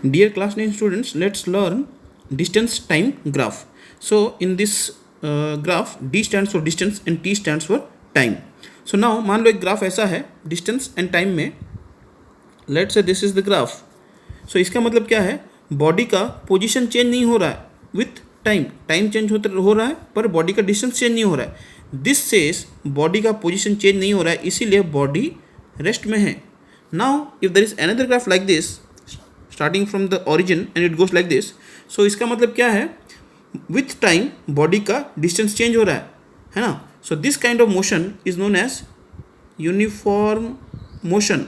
Dear class 9 students, let's learn distance time graph. So in this graph, D stands for distance and T stands for time. So now मान लो एक graph ऐसा है distance and time में. Let's say this is the graph. So इसका मतलब क्या है, body का पोजीशन चेंज नहीं हो रहा है विथ टाइम. टाइम चेंज हो रहा है पर बॉडी का डिस्टेंस चेंज नहीं हो रहा है. दिस सेज बॉडी का पोजीशन चेंज नहीं हो रहा है, इसीलिए बॉडी रेस्ट में है. Now if there is another graph like this starting from the origin and it goes like this. So इसका मतलब क्या है, विथ टाइम बॉडी का डिस्टेंस चेंज हो रहा है ना. So this kind of motion is known as uniform motion.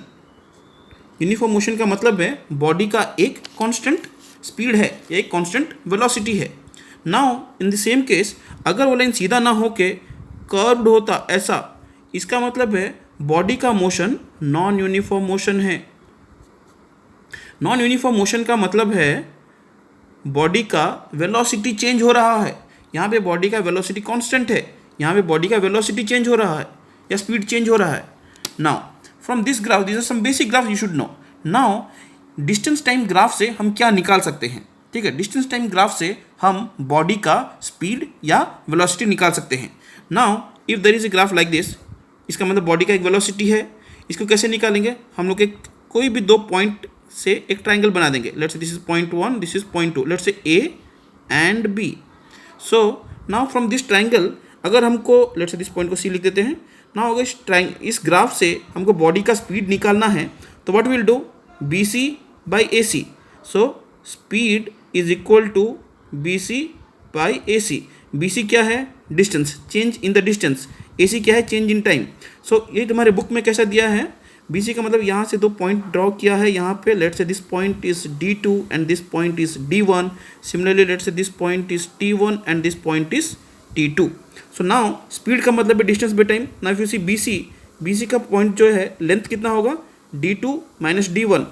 Uniform motion का मतलब है बॉडी का एक कांस्टेंट स्पीड है, एक कांस्टेंट वेलोसिटी है. Now in the same case अगर वो लाइन सीधा ना होके कर्व्ड होता ऐसा, इसका मतलब है बॉडी का मोशन नॉन यूनिफॉर्म मोशन है. नॉन यूनिफॉर्म मोशन का मतलब है बॉडी का वेलोसिटी चेंज हो रहा है. यहाँ पे बॉडी का वेलोसिटी कांस्टेंट है, यहाँ पे बॉडी का वेलोसिटी चेंज हो रहा है या स्पीड चेंज हो रहा है. Now from this graph, this are some basic graph you should know. Now distance time graph से हम क्या निकाल सकते हैं, ठीक है. डिस्टेंस टाइम ग्राफ से हम बॉडी का स्पीड या वेलोसिटी निकाल सकते हैं. Now if there is a graph like this, इसका मतलब बॉडी का एक वेलोसिटी है. इसको कैसे निकालेंगे, हम लोग एक कोई भी दो पॉइंट से एक ट्राइंगल बना देंगे. Let's say this is point 1, this is point 2. Let's say A and B. So now from this triangle अगर हमको, लेट्स से दिस पॉइंट को सी लिख देते हैं. नाउ अगर इस ग्राफ से हमको बॉडी का स्पीड निकालना है तो what will do, B C by A C. So speed is equal to B C by A C. B C क्या है, distance, change in the distance. A C क्या है, चेंज इन टाइम. सो ये तुम्हारे book में कैसा दिया है, बी सी का मतलब यहाँ से दो पॉइंट ड्रॉ किया है यहाँ पे. Let's say this point is D2 and this point is D1. Similarly let's say this point is T1 and this point is T2. So now speed का मतलब है distance by time. Now if you see B C का point जो है length कितना होगा, D2 minus D1.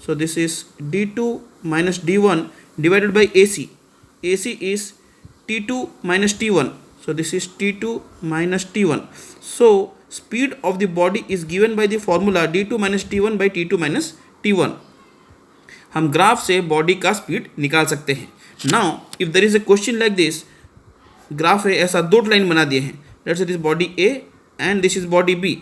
सो दिस इज D2 minus D1 divided by A C. A C is T2 minus T1. So this is T2 minus T1. So speed of the body is given by the formula D2 minus T1 by T2 minus T1. हम graph से body का speed निकाल सकते हैं. Now if there is a question like this, graph है ऐसा, दो line बना दिए हैं. Let's say this body A and this is body B.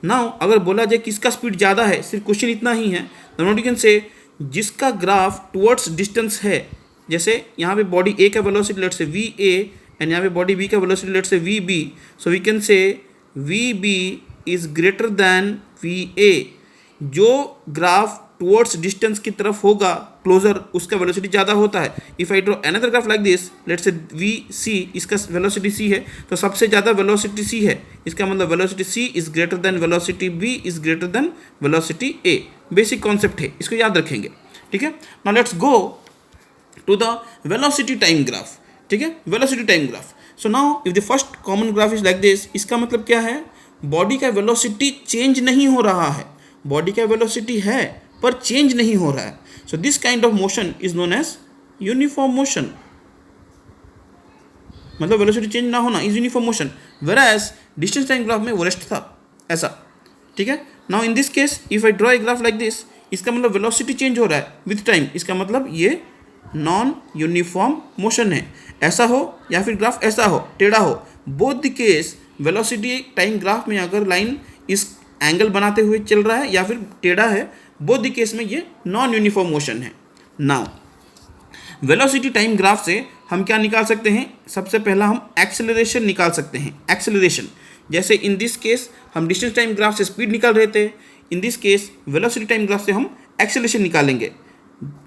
Now अगर बोला जाए किसका स्पीड ज़्यादा है, सिर्फ क्वेश्चन इतना ही है, तो नॉट यू कैन से जिसका ग्राफ टुवर्ड्स डिस्टेंस है. जैसे यहाँ पे बॉडी A का velocity let's say VA and यहाँ पे बॉडी B का velocity let's say VB. So we can say VB is greater than VA. जो ग्राफ टुवर्ड्स डिस्टेंस की तरफ होगा क्लोजर, उसका वेलोसिटी ज़्यादा होता है. If I draw another graph like this, let's say VC, इसका वेलोसिटी C है तो सबसे ज़्यादा वेलोसिटी C है. इसका मतलब velocity C is greater than velocity B is greater than velocity A. Basic concept है, इसको याद रखेंगे, ठीक है. Now let's go to the velocity time graph, ठीक है. Velocity time graph. So now if the first common graph is like this, इसका मतलब क्या है, बॉडी का वेलोसिटी चेंज नहीं हो रहा है. बॉडी का वेलोसिटी है पर चेंज नहीं हो रहा है. So this kind of motion is known as uniform motion. मतलब वेलोसिटी चेंज ना होना is uniform motion. Whereas distance time graph में वो रेस्ट था ऐसा, ठीक है. Now in this case if I draw a graph like this, इसका मतलब वेलोसिटी चेंज हो रहा है विथ टाइम. इसका मतलब ये नॉन यूनिफॉर्म मोशन है. ऐसा हो या फिर ग्राफ ऐसा हो, टेढ़ा हो, both the case velocity time graph में अगर लाइन इस एंगल बनाते हुए चल रहा है या फिर टेढ़ा है, बोथ द केस में ये नॉन यूनिफॉर्म मोशन है. नाउ वेलोसिटी टाइम ग्राफ से हम क्या निकाल सकते हैं, सबसे पहला हम एक्सेलरेशन निकाल सकते हैं. एक्सेलरेशन, जैसे इन दिस केस हम डिस्टेंस टाइम ग्राफ से स्पीड निकाल रहे थे, इन this case velocity time graph से हम एक्सेलरेशन निकालेंगे.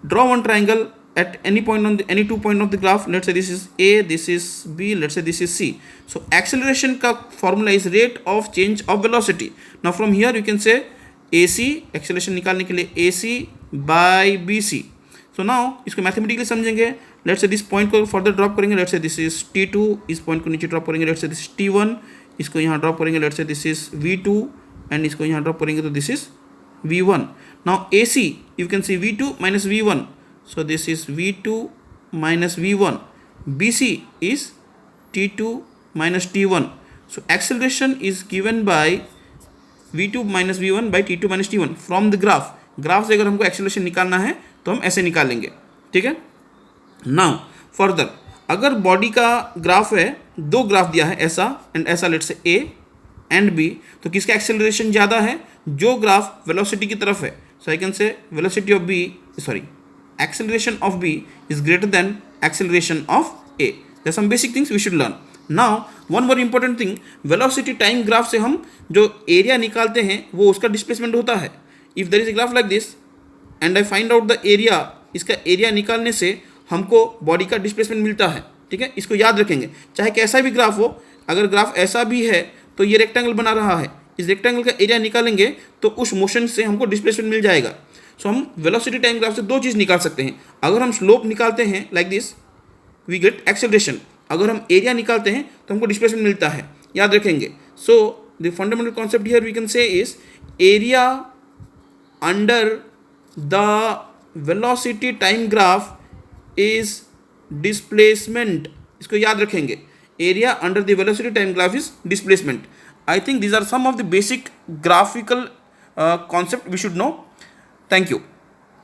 Draw one triangle at any point on the any 2 point of the graph. Let's say this is A, this is B, let's say this is C. So acceleration का formula is rate of change of velocity. Now from here you can say AC, acceleration निकालने के लिए AC by BC. So now इसको mathematically समझेंगे. Let's say this point को further drop करेंगे. Let's say this is T2, इस point को नीचे drop करेंगे. Let's say this is T1, इसको यहाँ drop करेंगे. Let's say this is V2 and इसको यहाँ drop करेंगे तो this is V1. Now AC you can see V2 minus V1. So this is V2 minus V1. BC is T2 minus T1. So acceleration is given by V2 minus V1 by T2 minus T1 from the graph. Graph से अगर हमको acceleration निकालना है तो हम ऐसे निकालेंगे, ठीक है। नाउ फर्दर, अगर बॉडी का ग्राफ है, दो ग्राफ दिया है ऐसा एंड ऐसा, let's say A and B, तो किसका एक्सेलरेशन ज़्यादा है? जो ग्राफ वेलोसिटी की तरफ है। So I can say velocity of B, sorry, acceleration of B is greater than acceleration of A. There's some basic things we should learn. Now one more important thing, velocity time graph से हम जो area निकालते हैं वो उसका displacement होता है. If there is a graph like this and I find out the area, इसका एरिया निकालने से हमको बॉडी का डिस्प्लेसमेंट मिलता है, ठीक है। इसको याद रखेंगे, चाहे कैसा भी ग्राफ हो, अगर ग्राफ ऐसा भी है तो ये रेक्टेंगल बना रहा है, इस रेक्टेंगल का एरिया निकालेंगे तो उस मोशन से हमको डिस्प्लेसमेंट मिल जाएगा. सो हम वेलोसिटी टाइम ग्राफ से दो चीज़ निकाल सकते हैं. अगर हम स्लोप निकालते हैं like this, we get acceleration. अगर हम एरिया निकालते हैं तो हमको डिस्प्लेसमेंट मिलता है, याद रखेंगे. So the fundamental concept here we can say is area under the velocity time graph is displacement. इसको याद रखेंगे, area under the velocity time graph is displacement. I think these are some of the basic graphical concept we should know. Thank you.